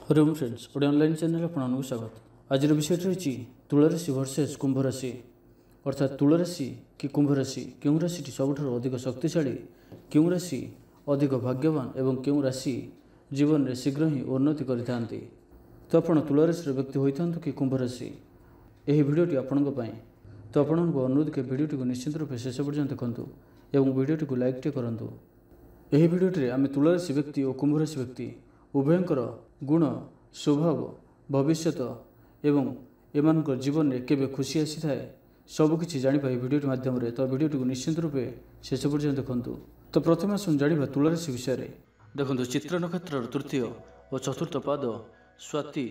Hariom friends गोटे online channel आपको स्वागत। आज विषय रही तुला राशि वर्सेस कुंभ राशि अर्थात तुला राशि कि कुंभ राशि क्यों राशि सबुठ अधिक शक्तिशाली, क्यों राशि अधिक भाग्यवान एवं क्यों राशि जीवन में शीघ्र ही उन्नति करते। तो आप तुला राशि व्यक्ति होता कि कुंभ राशि, यह भिडटी आपण तो आपको अनुरोध कि भिडटी को निश्चित रूप शेष पर्यटन देखूँ और भिडटी को लाइक करूँ। यह भिडटे आम तुला राशि व्यक्ति और कुंभ राशि व्यक्ति उभयंकर गुण, स्वभाव, भविष्यत एवं एम जीवन में केवे खुशी आसी थाए सबकि जापर भिडियो मध्यम। तो भिडियो को निश्चित रूपे शेष पर्यटन देखूँ। तो प्रथम आसुन जाना तुला राशि विषय में। देखो चित्र नक्षत्र तृतीय और चतुर्थ पाद, स्वाति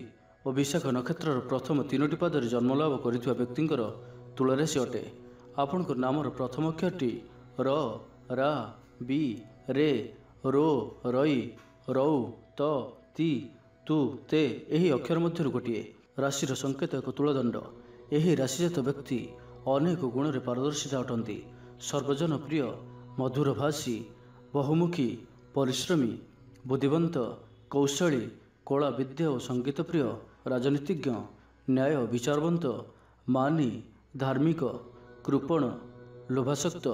और विशाख नक्षत्र प्रथम तीनोटी पादर जन्मलाभ कर व्यक्तिर तुला राशि अटे। आपण नामर प्रथम अक्षरटी र, रा, बी, रे, रो, रई, रौ, त, ती, तु, ते यही अक्षर मध्य गोटे राशि संकेत एक तुलदंड। यही राशिजात व्यक्ति अनेक गुण में पारदर्शिता अटंती। सर्वजन प्रिय, मधुरभाषी, बहुमुखी, परिश्रमी, बुद्धिवंत, कौशली, कला विद्या और संगीत प्रिय, राजनीतिज्ञ, न्याय विचारवंत, मानी, धार्मिक, कृपण, लोभासक्त,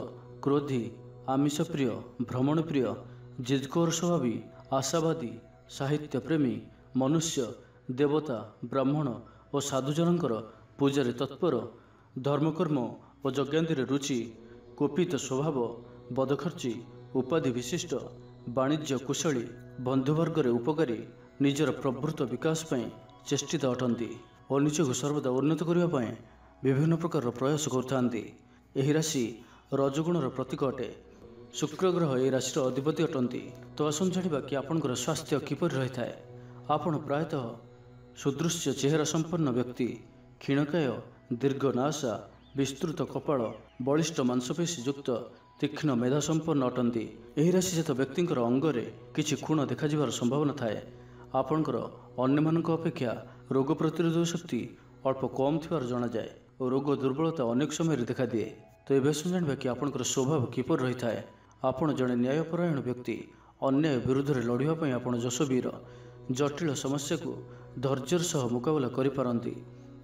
क्रोधी, आमिष प्रिय, भ्रमण प्रिय, जिदखोर स्वभावी, आशावादी, साहित्य प्रेमी, मनुष्य, देवता, ब्राह्मण और साधुजनकर पूजार तत्पर, धर्मकर्म और यज्ञांतिर रुचि, कुपित स्वभाव, बदखर्ची, उपाधि विशिष्ट, वाणिज्य कुशली, बंधुवर्ग उपकारी, निजर प्रभृत विकास पर चेष्टित अटंती और निजक सर्वदा उन्नत करने विभिन्न प्रकार प्रयास करते। यह राशि रजगुणर प्रतीक अटे। शुक्र ग्रह यह राशि अधिपति अटंती। तो आसन जाना कि आपंकर स्वास्थ्य किपर रही है। आपण प्रायतः सुदृश्य चेहरा संपन्न व्यक्ति, क्षीणकाय, दीर्घ नासा, विस्तृत कपाल, बलिष्ठ मांसपेशी युक्त, तीक्ष्ण मेधा संपन्न अटंती। यही राशिजात व्यक्तिर अंगरे किछि खुण देखा संभावना थाए। आपणकर अन्य अपेक्षा रोग प्रतिरोधक शक्ति अल्प कम थिबार जणा जाए और रोग दुर्बलता अनेक समय देखा दिए। तो ये जाना कि आपणकर स्वभाव किपर रही है। आपण जड़े न्यायपरायण व्यक्ति, अन्याय विरुद्ध में लड़ाई आप जशवीर, जटिल समस्या को धैर्यर सह मुकाबला करिपारंती।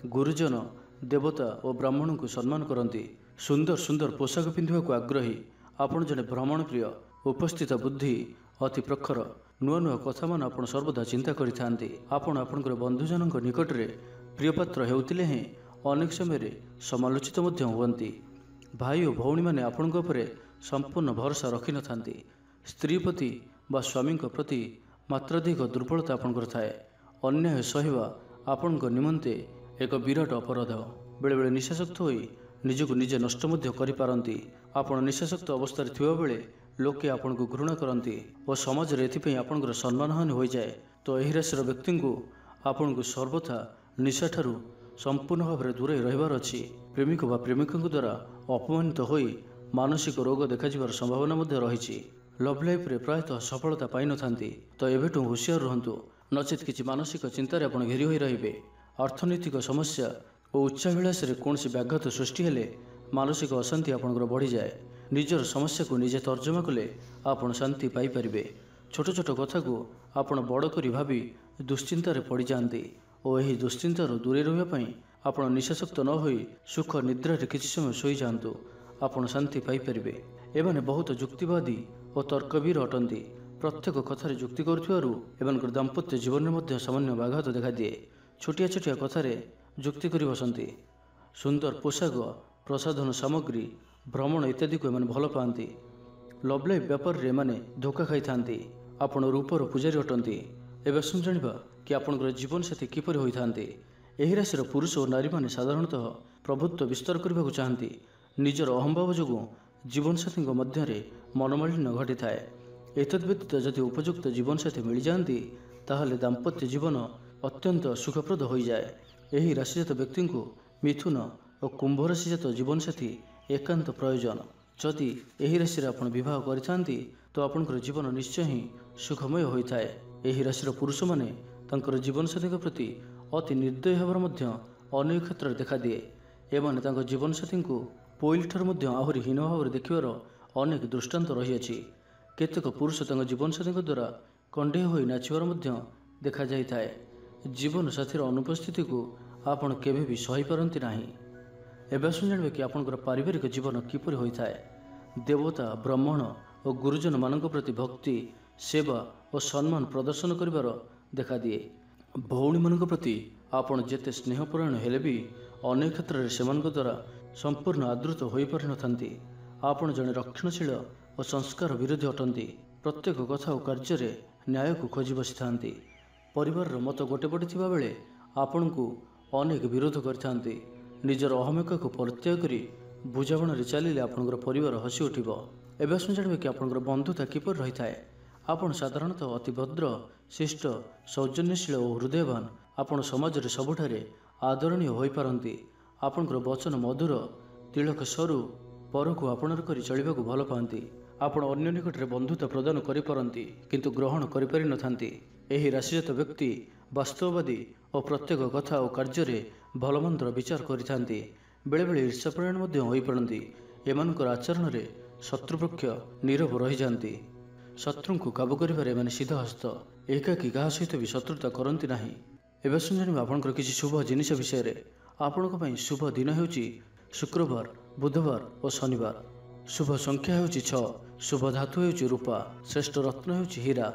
गुरुजन, देवता और ब्राह्मण को सम्मान करती। सुंदर सुंदर पोशाक पिंधिबाकू आग्रही। आपण जड़े भ्रमण प्रिय, उपस्थित बुद्धि अति प्रखर, नुआ नुआ कथा मान आप सर्वदा चिंता करिथांती। आपण आपणकर बंधुजन निकट में प्रियपात्र हेउतिले ही अनेक समय समालोचित हुअंती। भाई और भौणी मैंने आपण संपूर्ण भरोसा रखि न थांती। स्त्री प्रति बा स्वामी प्रति मात्राधिक दुर्बलता आपंकर थाए। अन्याय सहिबा आपण निमंते एक विराट अपराध। बेले बेले निशाशक्त होई निजक निजे नष्ट करिपारंती। आपण निशाशक्त अवस्था थिबा बेले लोके आपण को घृणा करती और समाज रे एथिपई आपणकर सम्मानहानि हो जाए। तो यही राशि व्यक्ति को आपण को सर्वथा निशा ठारू संपूर्ण भाव में दूरे रहिबार अछि। प्रेमिक व प्रेमिका द्वारा अपमानित होई मानसिक रोग देखाଯିबार संभावना रही। लव लाइफ रे प्रायतः सफलता पाई न थांती। तो एबेठू हुशियार रुहंतु, नचेत किछि मानसिक चिंतार आप घेरी होई रहिबे। अर्थनैतिक समस्या और उच्चाभिलाष कौन व्याघात सृष्टि हेले मानसिक अशांति आपंकर बढ़ी जाए। निजर समस्या को निजे तर्जमा कले आप शांति पाई परिबे। छोट छोट कथा को आपण बड़ करी भाभी दुश्चिंतार पड़ जाती और यही दुश्चिंतार दूरे रहिबा आप निशाशक्त न होई सुख निद्रा किछि समय शोई जातु, आपण शांति पाई परिबे। एमाने बहुत जुक्तिवादी और तर्कवीर अटंती। प्रत्येक कथार जुक्ति करुथिबारु एमानकर दाम्पत्य जीवन में सामान्य व्याघात देखा दिए। छोटिया छोटिया कथार जुक्ति करि बसंती। सुंदर पोशाक, प्रसाधन सामग्री, भ्रमण इत्यादि को एमाने भल पाती। लव लाइफ व्यापार रे एमाने धोखा खाई थांती। आपण रूपर पूजारी अटंती। एबे आसुन जानिबा कि आपणकर जीवन साथी किपरि होई थांती। एही राशिर पुरुष और नारी माने साधारणतः प्रभुत्व विस्तार करने को चाहती। निजर अहंभाव जो जीवनसाथी मध्य मनोमालिन्य घटी थाए। एतद्व्यतीत जदि उपयुक्त जीवनसाथी मिल जाती ताहले दाम्पत्य जीवन अत्यंत सुखप्रद हो जाए। यही राशिजात व्यक्ति को मिथुन और कुंभ राशिजात जीवनसाथी एकांत प्रयोजन। जदि यही राशि आप विवाह करथांती तो आपनकर जीवन निश्चय ही सुखमय होता है। यही राशिर पुरुष माने तांकर जीवनसाथी प्रति अति निर्दय होवर अनेक क्षेत्र में देखा दिए। एमाने तांकर जीवनसाथी को पोइल ठार आहरी हीन भाव में देखिबार अनेक दृष्टांत रही। केतेक पुरुष जीवनसाथी द्वारा कंडे हो नाचबार ଦେଖାଯାଇଥାଏ। ଜୀବନସାଥୀର ଅନୁପସ୍ଥିତିକୁ ଆପଣ କେବେ ବି ସହିପାରନ୍ତି ନାହିଁ। ଏବେ ଆସନ୍ତୁ ଜାଣିବା କି ଆପଣଙ୍କର ପାରିବାରିକ ଜୀବନ କିପରି ହୋଇଥାଏ। ଦେବତା, ବ୍ରାହ୍ମଣ ଓ ଗୁରୁଜନମାନଙ୍କ ପ୍ରତି ଭକ୍ତି, ସେବା ଓ ସମ୍ମାନ ପ୍ରଦର୍ଶନ କରିବାର ଦେଖାଦିଏ। ଭଉଣୀମାନଙ୍କ ପ୍ରତି ଆପଣ ଯେତେ ସ୍ନେହପରାୟଣ ହେଲେ ବି ଅନେକ କ୍ଷେତ୍ରରେ ସେମାନଙ୍କ ଦ୍ୱାରା ସମ୍ପୂର୍ଣ୍ଣ ଆଦୃତ ହୋଇପାରିନଥାନ୍ତି। ଆପଣ ଜଣେ ରକ୍ଷଣଶୀଳ ଓ ସଂସ୍କାର ବିରୋଧୀ ଅଟନ୍ତି। ପ୍ରତ୍ୟେକ କଥା ଓ କାର୍ଯ୍ୟରେ ନ୍ୟାୟକୁ ଖୋଜି ବସିଥାନ୍ତି। ପରିବାରର ମତ ଗୋଟେ ପଟେ ଥିବାବେଳେ ଆପଣଙ୍କୁ ଅନେକ ବିରୋଧ କରିଥାନ୍ତି। ନିଜର ଅହମିକାକୁ ପରିତ୍ୟାଗ କରି ବୁଝାମଣାରେ ଚାଲିଲେ ଆପଣଙ୍କର ପରିବାର ହସି ଉଠିବ। ଏବେ ଆସନ୍ତୁ ଜାଣିବା କି ଆପଣଙ୍କର ବନ୍ଧୁତା କିପରି ରହିଥାଏ। ଆପଣ ସାଧାରଣତଃ ଅତି ଭଦ୍ର, ଶିଷ୍ଟ, ସୌଜନ୍ୟଶୀଳ ଓ ହୃଦୟବାନ। ଆପଣ ସମାଜରେ ସବୁଠାରେ ଆଦରଣୀୟ ହୋଇପାରନ୍ତି। ଆପଣଙ୍କର ବଚନ ମଧୁର, ତିଳକ ସରୁ, ପରକୁ ଆପଣାର କରି ଚଳିବାକୁ ଭଲ ପାଆନ୍ତି। ଆପଣ ଅନ୍ୟ ନିକଟରେ ବନ୍ଧୁତା ପ୍ରଦାନ କରିପାରନ୍ତି କିନ୍ତୁ ଗ୍ରହଣ କରିପାରିନଥାନ୍ତି। ଏହି ରାଶିଜାତ ବ୍ୟକ୍ତି ବାସ୍ତବବାଦୀ ଓ ପ୍ରତ୍ୟେକ କଥା ଓ କାର୍ଯ୍ୟରେ ଭଲମନ୍ଦର ବିଚାର କରିଥାନ୍ତି। ବେଳେବେଳେ ଈର୍ଷାପରାୟଣ ମଧ୍ୟ ହୋଇପଡ଼ନ୍ତି। ଏମାନଙ୍କର ଆଚରଣରେ ଶତ୍ରୁପକ୍ଷ ନୀରବ ରହିଯାଆନ୍ତି। ଶତ୍ରୁଙ୍କୁ କାବୁ କରିବାରେ ଏମାନେ ସିଦ୍ଧହସ୍ତ। ଏକାକୀ କାହା ସହିତ ବି ଶତ୍ରୁତା କରନ୍ତି ନାହିଁ। ଏବେ ଆସନ୍ତୁ ଜାଣିବା ଆପଣଙ୍କର କିଛି ଶୁଭ ଜିନିଷ ବିଷୟରେ। ଆପଣଙ୍କ ପାଇଁ ଶୁଭ ଦିନ ହେଉଛି ଶୁକ୍ରବାର, ବୁଧବାର ଓ ଶନିବାର। ଶୁଭ ସଂଖ୍ୟା ହେଉଛି 6। ଶୁଭ ଧାତୁ ହେଉଛି ରୂପା। ଶ୍ରେଷ୍ଠ ରତ୍ନ ହେଉଛି ହୀରା।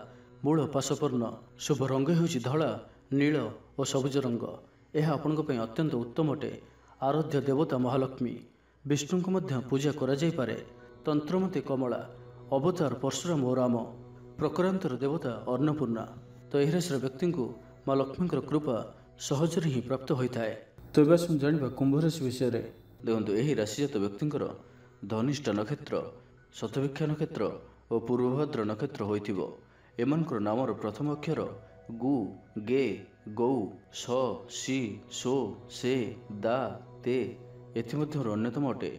ମୂଳ ପାଶପର୍ଣ୍ଣ। ଶୁଭ ରଙ୍ଗ ହେଉଛି ଧଳା, ନୀଳ ଓ ସବୁଜ ରଙ୍ଗ। ଏହା ଆପଣଙ୍କ ପାଇଁ ଅତ୍ୟନ୍ତ ଉତ୍ତମ ଅଟେ। ଆରାଧ୍ୟ ଦେବତା ମହାଲକ୍ଷ୍ମୀ। ବିଷ୍ଣୁଙ୍କୁ ମଧ୍ୟ ପୂଜା କରାଯାଇପାରେ। ତନ୍ତ୍ରମତେ କମଳା। ଅବତାର ପରଶୁରାମ ଓ ରାମ। ପ୍ରକାରାନ୍ତର ଦେବତା ଅନ୍ନପୂର୍ଣ୍ଣା। ତ ଏହି ରାଶିର ବ୍ୟକ୍ତିଙ୍କୁ ମା ଲକ୍ଷ୍ମୀଙ୍କର କୃପା ସହଜରେ ହିଁ ପ୍ରାପ୍ତ ହୋଇଥାଏ। ତ ଏବେ ଆସନ୍ତୁ ଜାଣିବା କୁମ୍ଭ ରାଶି ବିଷୟରେ। ଦେଖନ୍ତୁ, ଏହି ରାଶିଜାତ ବ୍ୟକ୍ତିଙ୍କର ଧନିଷ୍ଠା ନକ୍ଷତ୍ର, ଶତଭିକ୍ଷା ନକ୍ଷତ୍ର ଓ ପୂର୍ବଭଦ୍ର ନକ୍ଷତ୍ର ହୋଇଥିବ। ଏମାନଙ୍କର ନାମର ପ୍ରଥମ ଅକ୍ଷର ଗୁ, ଗେ, ଗୌ, ସ, ସି, ସୋ, ସେ, ଦା, ତେ ଏଥିମଧ୍ୟରୁ ଅନ୍ୟତମ ଅଟେ।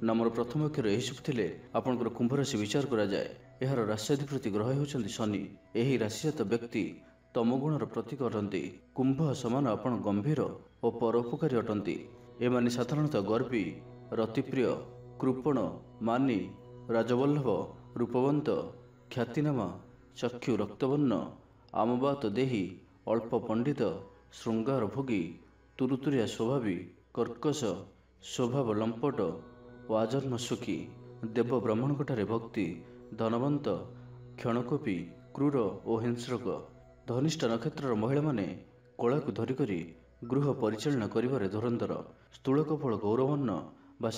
ନାମର ପ୍ରଥମ ଅକ୍ଷର ଏହିସବୁ ଥିଲେ ଆପଣଙ୍କର କୁମ୍ଭ ରାଶି ବିଚାର କରାଯାଏ। ଏହାର ରାଶ୍ୟାଧିପତି ଗ୍ରହ ହେଉଛନ୍ତି ଶନି। ଏହି ରାଶିଜାତ ବ୍ୟକ୍ତି ତମଗୁଣର ପ୍ରତୀକ ଅଟନ୍ତି। କୁମ୍ଭ ସମାନ ଆପଣ ଗମ୍ଭୀର ଓ ପରୋପକାରୀ ଅଟନ୍ତି। ଏମାନେ ସାଧାରଣତଃ ଗର୍ବୀ, ରତିପ୍ରିୟ, କୃପଣ, ମାନି, ରାଜବଲ୍ଲଭ, ରୂପବନ୍ତ, ଖ୍ୟାତିନାମା, ଚକ୍ଷୁ ରକ୍ତବର୍ଣ୍ଣ, ଆମବାତ ଦେହୀ, ଅଳ୍ପ ପଣ୍ଡିତ, ଶୃଙ୍ଗାର ଭୋଗୀ, ତୁରୁତୁରିଆ ସ୍ୱଭାବୀ, କର୍କଶ, ସ୍ୱଭାବ ଲମ୍ପଟ ଓ ଆଜନ୍ମ ସୁଖୀ, ଦେବ ବ୍ରାହ୍ମଣଙ୍କଠାରେ ଭକ୍ତି, ଧନବନ୍ତ, କ୍ଷଣକୋପୀ, କ୍ରୂର ଓ ହିଂସ୍ରକ। ଧନିଷ୍ଠା ନକ୍ଷତ୍ରର ମହିଳାମାନେ କଳାକୁ ଧରିକରି ଗୃହ ପରିଚାଳନା କରିବାରେ ଧୁରନ୍ଧର। ସ୍ଥୂଳ କପଳ ଗୌରବର୍ଣ୍ଣ ବା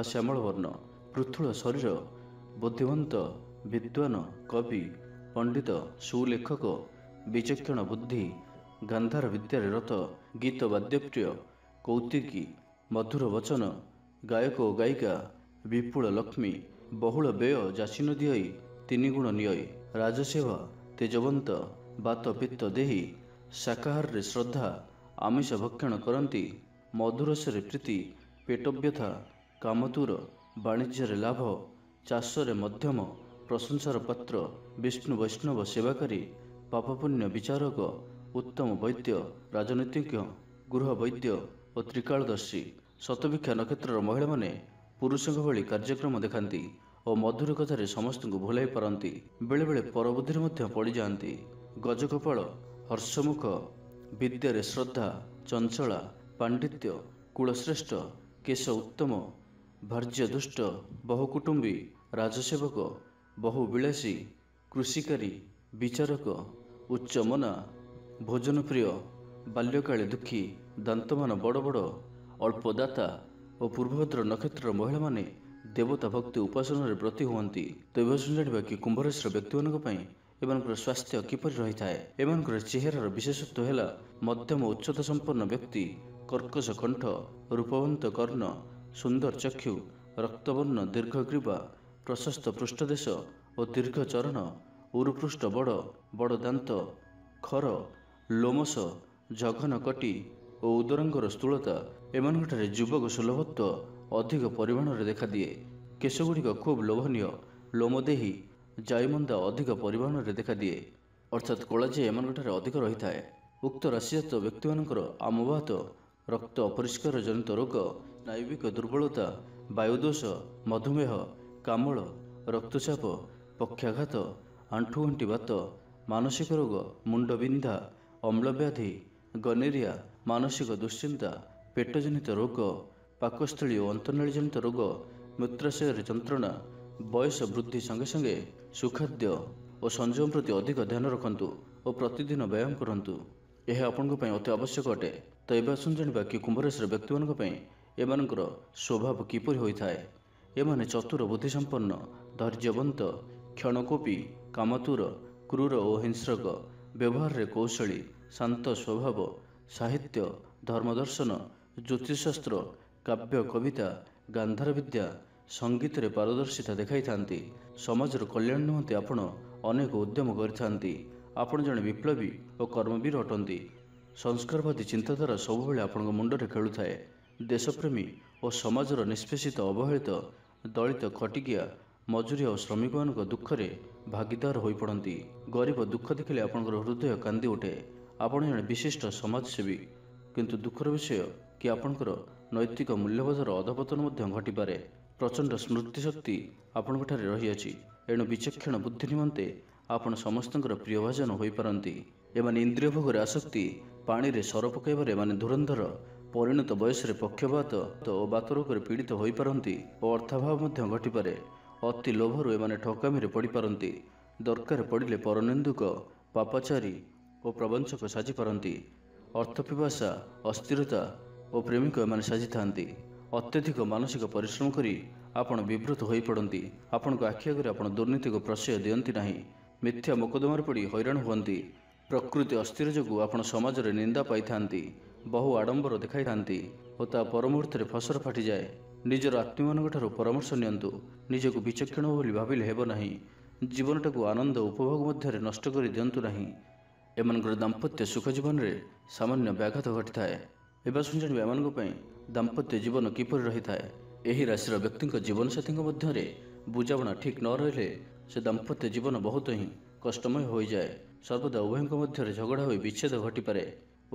ଶ୍ୟାମଳ ବର୍ଣ୍ଣ। ପୃଥୁଳ ଶରୀର, ବୁଦ୍ଧିମନ୍ତ, ବିଦ୍ୱାନ, କବି, ପଣ୍ଡିତ, ସୁଲେଖକ, ବିଚକ୍ଷଣ ବୁଦ୍ଧି, ଗାନ୍ଧାର ବିଦ୍ୟାରେ ରତ, ଗୀତ ବାଦ୍ୟପ୍ରିୟ, କୌତିକୀ, ମଧୁର ବଚନ, ଗାୟକ ଓ ଗାୟିକା, ବିପୁଳ ଲକ୍ଷ୍ମୀ, ବହୁଳ ବ୍ୟୟ ଯାଚି ନ ଦିଅଇ ତିନି ଗୁଣ ନିୟଇ, ରାଜସେବା, ତେଜବନ୍ତ, ବାତ ପିତ୍ତ ଦେହୀ, ଶାକାହାରରେ ଶ୍ରଦ୍ଧା, ଆମିଷ ଭକ୍ଷଣ କରନ୍ତି, ମଧୁରସରେ ପ୍ରୀତି, ପେଟ ବ୍ୟଥା, କାମତୁର, ବାଣିଜ୍ୟରେ ଲାଭ, ଚାଷରେ ମଧ୍ୟମ, ପ୍ରଶଂସାର ପାତ୍ର, ବିଷ୍ଣୁ ବୈଷ୍ଣବ ସେବାକାରୀ, ପାପପୁଣ୍ୟ ବିଚାରକ, ଉତ୍ତମ ବୈଦ୍ୟ, ରାଜନୀତିଜ୍ଞ, ଗୃହ ବୈଦ୍ୟ ଓ ତ୍ରିକାଳଦର୍ଶୀ। ଶତଭିକ୍ଷା ନକ୍ଷତ୍ରର ମହିଳାମାନେ ପୁରୁଷଙ୍କ ଭଳି କାର୍ଯ୍ୟକ୍ରମ ଦେଖାନ୍ତି ଓ ମଧୁର କଥାରେ ସମସ୍ତଙ୍କୁ ଭୁଲାଇ ପାରନ୍ତି। ବେଳେବେଳେ ପରବୁଦ୍ଧିରେ ମଧ୍ୟ ପଡ଼ିଯାଆନ୍ତି। ଗଜକପାଳ, ହର୍ଷମୁଖ, ବିଦ୍ୟାରେ ଶ୍ରଦ୍ଧା, ଚଞ୍ଚଳା, ପାଣ୍ଡିତ୍ୟ, କୁଳଶ୍ରେଷ୍ଠ, କେଶ ଉତ୍ତମ, ଭାର୍ଯ୍ୟ ଦୁଷ୍ଟ, ବହୁକୁଟୁମ୍ବୀ, ରାଜସେବକ, ବହୁ ବିଳାସୀ, କୃଷିକାରୀ, ବିଚାରକ, ଉଚ୍ଚମନା, ଭୋଜନପ୍ରିୟ, ବାଲ୍ୟକାଳେ ଦୁଃଖୀ, ଦାନ୍ତମାନ ବଡ଼ ବଡ଼, ଅଳ୍ପଦାତା ଓ ପୂର୍ବଭଦ୍ର ନକ୍ଷତ୍ରର ମହିଳାମାନେ ଦେବତା ଭକ୍ତି ଉପାସନାରେ ବ୍ରତୀ ହୁଅନ୍ତି। ତ ଏବେ ଜାଣିବା କି କୁମ୍ଭରାଶିର ବ୍ୟକ୍ତିମାନଙ୍କ ପାଇଁ ଏମାନଙ୍କର ସ୍ୱାସ୍ଥ୍ୟ କିପରି ରହିଥାଏ। ଏମାନଙ୍କର ଚେହେରାର ବିଶେଷତ୍ୱ ହେଲା ମଧ୍ୟମ ଉଚ୍ଚତା ସମ୍ପନ୍ନ ବ୍ୟକ୍ତି, କର୍କଶ କଣ୍ଠ, ରୂପବନ୍ତ କର୍ଣ୍ଣ, ସୁନ୍ଦର ଚକ୍ଷୁ, ରକ୍ତବର୍ଣ୍ଣ ଦୀର୍ଘ ଗ୍ରୀବା, ପ୍ରଶସ୍ତ ପୃଷ୍ଠଦେଶ ଓ ଦୀର୍ଘ ଚରଣ, ଉରୁପୃଷ୍ଠ ବଡ଼ ବଡ଼ ଦାନ୍ତ, ଖର, ଲୋମସ, ଜଘନ କଟି ଓ ଉଦରାଙ୍ଗର ସ୍ଥୂଳତା। ଏମାନଙ୍କଠାରେ ଯୁବକ ସୁଲଭତ୍ୱ ଅଧିକ ପରିମାଣରେ ଦେଖାଦିଏ। କେଶଗୁଡ଼ିକ ଖୁବ୍ ଲୋଭନୀୟ, ଲୋମଦେହୀ, ଜାଇମନ୍ଦା ଅଧିକ ପରିମାଣରେ ଦେଖାଦିଏ, ଅର୍ଥାତ୍ କଳାଜାଇ ଏମାନଙ୍କଠାରେ ଅଧିକ ରହିଥାଏ। ଉକ୍ତ ରାଶିଜାତ ବ୍ୟକ୍ତିମାନଙ୍କର ଆମବାତ, ରକ୍ତ ଅପରିଷ୍କାର ଜନିତ ରୋଗ, ସ୍ନାୟୁବିକ ଦୁର୍ବଳତା, ବାୟୁଦୋଷ, ମଧୁମେହ, କାମଳ, ରକ୍ତଚାପ, ପକ୍ଷାଘାତ, ଆଣ୍ଠୁଗଣ୍ଠି ବାତ, ମାନସିକ ରୋଗ, ମୁଣ୍ଡବିନ୍ଧା, ଅମ୍ଳବ୍ୟାଧି, ଗନେରିଆ, ମାନସିକ ଦୁଶ୍ଚିନ୍ତା, ପେଟଜନିତ ରୋଗ, ପାକସ୍ଥଳୀ ଓ ଅନ୍ତର୍ନାଳୀଜନିତ ରୋଗ, ମୂତ୍ରାଶୟରେ ଯନ୍ତ୍ରଣା। ବୟସ ବୃଦ୍ଧି ସଙ୍ଗେ ସଙ୍ଗେ ସୁଖାଦ୍ୟ ଓ ସଂଯମ ପ୍ରତି ଅଧିକ ଧ୍ୟାନ ରଖନ୍ତୁ ଓ ପ୍ରତିଦିନ ବ୍ୟାୟାମ କରନ୍ତୁ। ଏହା ଆପଣଙ୍କ ପାଇଁ ଅତି ଆବଶ୍ୟକ ଅଟେ। ତ ଏବେ ଆସନ୍ତୁ ଜାଣିବା କି କୁମ୍ଭରାଶିର ବ୍ୟକ୍ତିମାନଙ୍କ ପାଇଁ ଏମାନଙ୍କର ସ୍ୱଭାବ କିପରି ହୋଇଥାଏ। ଏମାନେ ଚତୁର, ବୁଦ୍ଧିସମ୍ପନ୍ନ, ଧୈର୍ଯ୍ୟବନ୍ତ, କ୍ଷଣକୋପୀ, କାମତୁର, କ୍ରୂର ଓ ହିଂସ୍ରକ, ବ୍ୟବହାରରେ କୌଶଳୀ, ଶାନ୍ତ ସ୍ୱଭାବ, ସାହିତ୍ୟ, ଧର୍ମଦର୍ଶନ, ଜ୍ୟୋତିଷଶାସ୍ତ୍ର, କାବ୍ୟ, କବିତା, ଗାନ୍ଧାର ବିଦ୍ୟା, ସଙ୍ଗୀତରେ ପାରଦର୍ଶିତା ଦେଖାଇଥାନ୍ତି। ସମାଜର କଲ୍ୟାଣ ନିମନ୍ତେ ଆପଣ ଅନେକ ଉଦ୍ୟମ କରିଥାନ୍ତି। ଆପଣ ଜଣେ ବିପ୍ଳବୀ ଓ କର୍ମବୀର ଅଟନ୍ତି। ସଂସ୍କାରବାଦୀ ଚିନ୍ତାଧାରା ସବୁବେଳେ ଆପଣଙ୍କ ମୁଣ୍ଡରେ ଖେଳୁଥାଏ। ଦେଶପ୍ରେମୀ ଓ ସମାଜର ନିଷ୍ପେଷିତ, ଅବହେଳିତ, ଦଳିତ, ଖଟିକିଆ, ମଜୁରିଆ ଓ ଶ୍ରମିକମାନଙ୍କ ଦୁଃଖରେ ଭାଗିଦାର ହୋଇପଡ଼ନ୍ତି। ଗରିବ ଦୁଃଖ ଦେଖିଲେ ଆପଣଙ୍କର ହୃଦୟ କାନ୍ଦି ଉଠେ। ଆପଣ ଜଣେ ବିଶିଷ୍ଟ ସମାଜସେବୀ, କିନ୍ତୁ ଦୁଃଖର ବିଷୟ କି ଆପଣଙ୍କର ନୈତିକ ମୂଲ୍ୟବୋଧର ଅଧପତନ ମଧ୍ୟ ଘଟିପାରେ। ପ୍ରଚଣ୍ଡ ସ୍ମୃତିଶକ୍ତି ଆପଣଙ୍କଠାରେ ରହିଅଛି, ଏଣୁ ବିଚକ୍ଷଣ ବୁଦ୍ଧି ନିମନ୍ତେ ଆପଣ ସମସ୍ତଙ୍କର ପ୍ରିୟଭାଜନ ହୋଇପାରନ୍ତି। ଏମାନେ ଇନ୍ଦ୍ରିୟ ଭୋଗରେ ଆସକ୍ତି, ପାଣିରେ ସର ପକାଇବାରେ ଏମାନେ ଧୁରନ୍ଧର, ପରିଣତ ବୟସରେ ପକ୍ଷପାତ ଓ ବାତରୋଗରେ ପୀଡ଼ିତ ହୋଇପାରନ୍ତି ଓ ଅର୍ଥାଭାବ ମଧ୍ୟ ଘଟିପାରେ। ଅତି ଲୋଭରୁ ଏମାନେ ଠକାମିରେ ପଡ଼ିପାରନ୍ତି। ଦରକାର ପଡ଼ିଲେ ପରନିନ୍ଦୁକ, ପାପାଚାରୀ ଓ ପ୍ରବଞ୍ଚକ ସାଜିପାରନ୍ତି। ଅର୍ଥପିପାସା, ଅସ୍ଥିରତା ଓ ପ୍ରେମିକ ଏମାନେ ସାଜିଥାନ୍ତି। ଅତ୍ୟଧିକ ମାନସିକ ପରିଶ୍ରମ କରି ଆପଣ ବିବ୍ରତ ହୋଇପଡ଼ନ୍ତି। ଆପଣଙ୍କ ଆଖି ଆଗରେ ଆପଣ ଦୁର୍ନୀତିକୁ ପ୍ରଶ୍ରୟ ଦିଅନ୍ତି ନାହିଁ। ମିଥ୍ୟା ମୋକଦ୍ଦମାରେ ପଡ଼ି ହଇରାଣ ହୁଅନ୍ତି। ପ୍ରକୃତି ଅସ୍ଥିର ଯୋଗୁଁ ଆପଣ ସମାଜରେ ନିନ୍ଦା ପାଇଥାନ୍ତି। ବହୁ ଆଡ଼ମ୍ବର ଦେଖାଇଥାନ୍ତି ଓ ତା ପରମୁହୂର୍ତ୍ତରେ ଫସର ଫାଟିଯାଏ। ନିଜର ଆତ୍ମୀୟମାନଙ୍କଠାରୁ ପରାମର୍ଶ ନିଅନ୍ତୁ। ନିଜକୁ ବିଚକ୍ଷଣ ବୋଲି ଭାବିଲେ ହେବ ନାହିଁ। ଜୀବନଟାକୁ ଆନନ୍ଦ ଉପଭୋଗ ମଧ୍ୟରେ ନଷ୍ଟ କରି ଦିଅନ୍ତୁ ନାହିଁ। ଏମାନଙ୍କର ଦାମ୍ପତ୍ୟ ସୁଖ ଜୀବନରେ ସାମାନ୍ୟ ବ୍ୟାଘାତ ଘଟିଥାଏ। ଏବେ ଆସନ୍ତୁ ଜାଣିବା ଏମାନଙ୍କ ପାଇଁ ଦାମ୍ପତ୍ୟ ଜୀବନ କିପରି ରହିଥାଏ। ଏହି ରାଶିର ବ୍ୟକ୍ତିଙ୍କ ଜୀବନସାଥୀଙ୍କ ମଧ୍ୟରେ ବୁଝାମଣା ଠିକ୍ ନ ରହିଲେ ସେ ଦାମ୍ପତ୍ୟ ଜୀବନ ବହୁତ ହିଁ କଷ୍ଟମୟ ହୋଇଯାଏ। ସର୍ବଦା ଉଭୟଙ୍କ ମଧ୍ୟରେ ଝଗଡ଼ା ହୋଇ ବିଚ୍ଛେଦ ଘଟିପାରେ।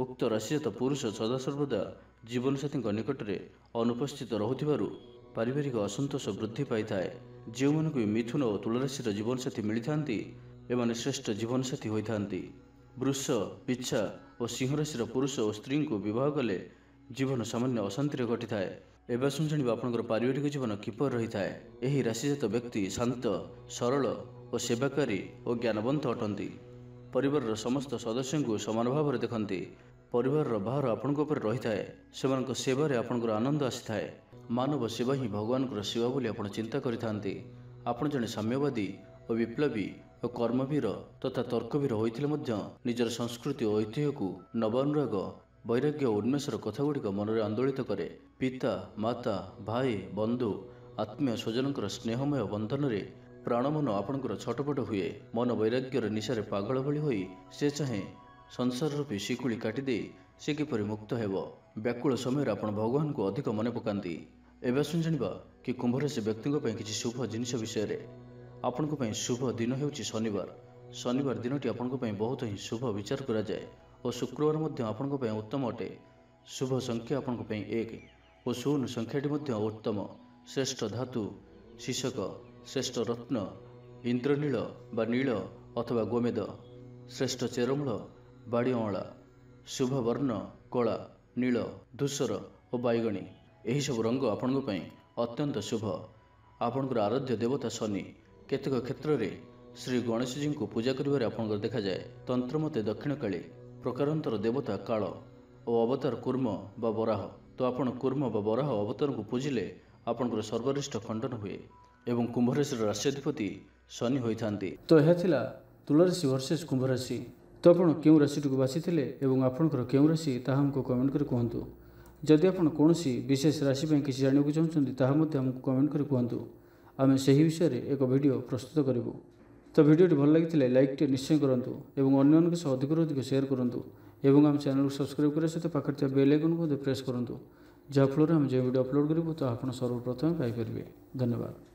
ଉକ୍ତ ରାଶିଜାତ ପୁରୁଷ ସଦାସର୍ବଦା ଜୀବନସାଥୀଙ୍କ ନିକଟରେ ଅନୁପସ୍ଥିତ ରହୁଥିବାରୁ ପାରିବାରିକ ଅସନ୍ତୋଷ ବୃଦ୍ଧି ପାଇଥାଏ। ଯେଉଁମାନଙ୍କୁ ବି ମିଥୁନ ଓ ତୁଳାରାଶିର ଜୀବନସାଥୀ ମିଳିଥାନ୍ତି, ଏମାନେ ଶ୍ରେଷ୍ଠ ଜୀବନସାଥୀ ହୋଇଥାନ୍ତି। ବୃଷ, ବିଚ୍ଛା ଓ ସିଂହ ରାଶିର ପୁରୁଷ ଓ ସ୍ତ୍ରୀଙ୍କୁ ବିବାହ କଲେ ଜୀବନ ସାମାନ୍ୟ ଅଶାନ୍ତିରେ ଘଟିଥାଏ। ଏବେ ଆସନ୍ତୁ ଜାଣିବା ଆପଣଙ୍କର ପାରିବାରିକ ଜୀବନ କିପରି ରହିଥାଏ। ଏହି ରାଶିଜାତ ବ୍ୟକ୍ତି ଶାନ୍ତ, ସରଳ ଓ ସେବାକାରୀ ଓ ଜ୍ଞାନବନ୍ତ ଅଟନ୍ତି। ପରିବାରର ସମସ୍ତ ସଦସ୍ୟଙ୍କୁ ସମାନ ଭାବରେ ଦେଖନ୍ତି। ପରିବାରର ଭାର ଆପଣଙ୍କ ଉପରେ ରହିଥାଏ। ସେମାନଙ୍କ ସେବାରେ ଆପଣଙ୍କର ଆନନ୍ଦ ଆସିଥାଏ। ମାନବ ସେବା ହିଁ ଭଗବାନଙ୍କର ସେବା ବୋଲି ଆପଣ ଚିନ୍ତା କରିଥାନ୍ତି। ଆପଣ ଜଣେ ସାମ୍ୟବାଦୀ ଓ ବିପ୍ଳବୀ ଓ କର୍ମବୀର ତଥା ତର୍କବୀର ହୋଇଥିଲେ ମଧ୍ୟ ନିଜର ସଂସ୍କୃତି ଓ ଐତିହ୍ୟକୁ ନବାନୁରାଗ, ବୈରାଗ୍ୟ ଓ ଉନ୍ମେଷର କଥାଗୁଡ଼ିକ ମନରେ ଆନ୍ଦୋଳିତ କରେ। ପିତା, ମାତା, ଭାଇ, ବନ୍ଧୁ, ଆତ୍ମୀୟ ସ୍ୱଜନଙ୍କର ସ୍ନେହମୟ ବନ୍ଧନରେ ପ୍ରାଣମନ ଆପଣଙ୍କର ଛଟପଟ ହୁଏ। ମନ ବୈରାଗ୍ୟର ନିଶାରେ ପାଗଳ ଭଳି ହୋଇ ସେ ଚାହେଁ ସଂସାର ରୂପୀ ଶିକୁଳି କାଟିଦେଇ ସେ କିପରି ମୁକ୍ତ ହେବ। ବ୍ୟାକୁଳ ସମୟରେ ଆପଣ ଭଗବାନଙ୍କୁ ଅଧିକ ମନେ ପକାନ୍ତି। ଏବେ ଆସନ୍ତୁ ଜାଣିବା କି କୁମ୍ଭରାଶି ବ୍ୟକ୍ତିଙ୍କ ପାଇଁ କିଛି ଶୁଭ ଜିନିଷ ବିଷୟରେ। ଆପଣଙ୍କ ପାଇଁ ଶୁଭ ଦିନ ହେଉଛି ଶନିବାର। ଶନିବାର ଦିନଟି ଆପଣଙ୍କ ପାଇଁ ବହୁତ ହିଁ ଶୁଭ ବିଚାର କରାଯାଏ ଓ ଶୁକ୍ରବାର ମଧ୍ୟ ଆପଣଙ୍କ ପାଇଁ ଉତ୍ତମ ଅଟେ। ଶୁଭ ସଂଖ୍ୟା ଆପଣଙ୍କ ପାଇଁ 1 ଓ 0 ସଂଖ୍ୟାଟି ମଧ୍ୟ ଉତ୍ତମ। ଶ୍ରେଷ୍ଠ ଧାତୁ ଶିଶକ, ଶ୍ରେଷ୍ଠ ରତ୍ନ ଇନ୍ଦ୍ରନୀଳ ବା ନୀଳ ଅଥବା ଗୋମେଦ, ଶ୍ରେଷ୍ଠ ଚେରମୂଳ ବାଡ଼ି ଅଁଳା, ଶୁଭ ବର୍ଣ୍ଣ କଳା, ନୀଳ, ଧୂସର ଓ ବାଇଗଣୀ। ଏହିସବୁ ରଙ୍ଗ ଆପଣଙ୍କ ପାଇଁ ଅତ୍ୟନ୍ତ ଶୁଭ। ଆପଣଙ୍କର ଆରାଧ୍ୟ ଦେବତା ଶନି। କେତେକ କ୍ଷେତ୍ରରେ ଶ୍ରୀ ଗଣେଶଜୀଙ୍କୁ ପୂଜା କରିବାରେ ଆପଣଙ୍କର ଦେଖାଯାଏ। ତନ୍ତ୍ରମତେ ଦକ୍ଷିଣକାଳୀ, ପ୍ରକାରାନ୍ତର ଦେବତା କାଳ ଓ ଅବତାର କୁର୍ମ ବା ବରାହ। ତ ଆପଣ କୁର୍ମ ବା ବରାହ ଅବତାରଙ୍କୁ ପୂଜିଲେ ଆପଣଙ୍କର ସର୍ବରିଷ୍ଟ ଖଣ୍ଡନ ହୁଏ ଏବଂ କୁମ୍ଭରାଶିର ରାଶ୍ୟାଧିପତି ଶନି ହୋଇଥାନ୍ତି। ତ ଏହା ଥିଲା ତୁଳାରାଶି ଭର୍ସେସ୍ କୁମ୍ଭରାଶି। ତ ଆପଣ କେଉଁ ରାଶିଟିକୁ ବାଛିଥିଲେ ଏବଂ ଆପଣଙ୍କର କେଉଁ ରାଶି ତାହା ଆମକୁ କମେଣ୍ଟ କରି କୁହନ୍ତୁ। ଯଦି ଆପଣ କୌଣସି ବିଶେଷ ରାଶି ପାଇଁ କିଛି ଜାଣିବାକୁ ଚାହୁଁଛନ୍ତି ତାହା ମଧ୍ୟ ଆମକୁ କମେଣ୍ଟ କରି କୁହନ୍ତୁ। ଆମେ ସେହି ବିଷୟରେ ଏକ ଭିଡ଼ିଓ ପ୍ରସ୍ତୁତ କରିବୁ। ତ ଭିଡ଼ିଓଟି ଭଲ ଲାଗିଥିଲେ ଲାଇକ୍ଟିଏ ନିଶ୍ଚୟ କରନ୍ତୁ ଏବଂ ଅନ୍ୟମାନଙ୍କ ସହ ଅଧିକରୁ ଅଧିକ ସେୟାର କରନ୍ତୁ ଏବଂ ଆମ ଚ୍ୟାନେଲକୁ ସବସ୍କ୍ରାଇବ୍ କରିବା ସହିତ ପାଖରେ ଥିବା ବେଲ୍ ଆଇକନ୍କୁ ମଧ୍ୟ ପ୍ରେସ୍ କରନ୍ତୁ, ଯାହାଫଳରେ ଆମେ ଯେଉଁ ଭିଡ଼ିଓ ଅପଲୋଡ଼ କରିବୁ ତାହା ଆପଣ ସର୍ବପ୍ରଥମେ ପାଇପାରିବେ। ଧନ୍ୟବାଦ।